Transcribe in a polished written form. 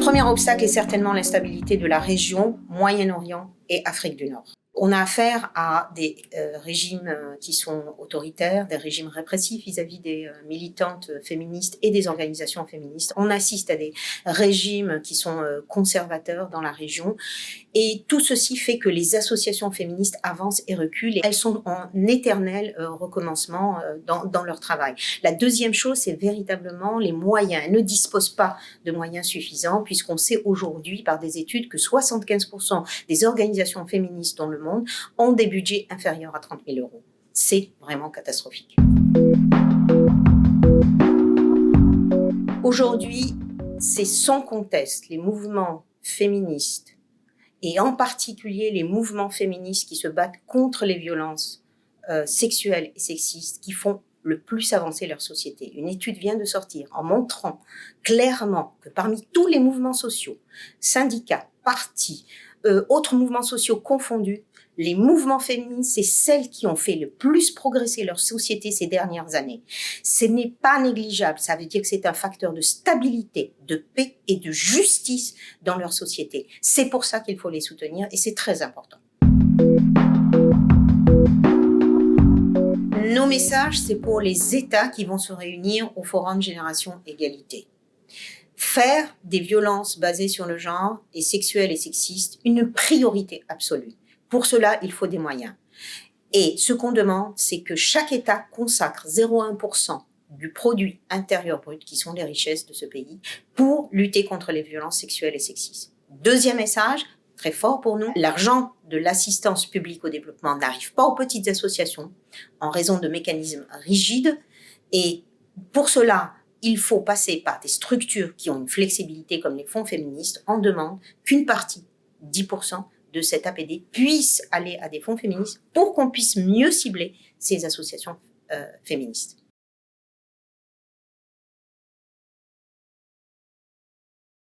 premier obstacle est certainement l'instabilité de la région, Moyen-Orient et Afrique du Nord. On a affaire à des régimes qui sont autoritaires, des régimes répressifs vis-à-vis des militantes féministes et des organisations féministes. On assiste à des régimes qui sont conservateurs dans la région. Et tout ceci fait que les associations féministes avancent et reculent. Et elles sont en éternel recommencement dans leur travail. La deuxième chose, c'est véritablement les moyens. Elles ne disposent pas de moyens suffisants, puisqu'on sait aujourd'hui par des études que 75% des organisations féministes dans le monde ont des budgets inférieurs à 30 000 euros. C'est vraiment catastrophique. Aujourd'hui, c'est sans conteste les mouvements féministes et en particulier les mouvements féministes qui se battent contre les violences sexuelles et sexistes qui font le plus avancer leur société. Une étude vient de sortir en montrant clairement que parmi tous les mouvements sociaux, syndicats, partis, autres mouvements sociaux confondus, les mouvements féministes, c'est celles qui ont fait le plus progresser leur société ces dernières années. Ce n'est pas négligeable, ça veut dire que c'est un facteur de stabilité, de paix et de justice dans leur société. C'est pour ça qu'il faut les soutenir et c'est très important. Nos messages, c'est pour les États qui vont se réunir au Forum Génération Égalité. Faire des violences basées sur le genre et sexuelles et sexistes une priorité absolue. Pour cela, il faut des moyens. Et ce qu'on demande, c'est que chaque État consacre 0,1% du produit intérieur brut, qui sont les richesses de ce pays, pour lutter contre les violences sexuelles et sexistes. Deuxième message, très fort pour nous, l'argent de l'assistance publique au développement n'arrive pas aux petites associations en raison de mécanismes rigides. Et pour cela, il faut passer par des structures qui ont une flexibilité comme les fonds féministes. On demande qu'une partie, 10%, de cet APD puisse aller à des fonds féministes pour qu'on puisse mieux cibler ces associations féministes.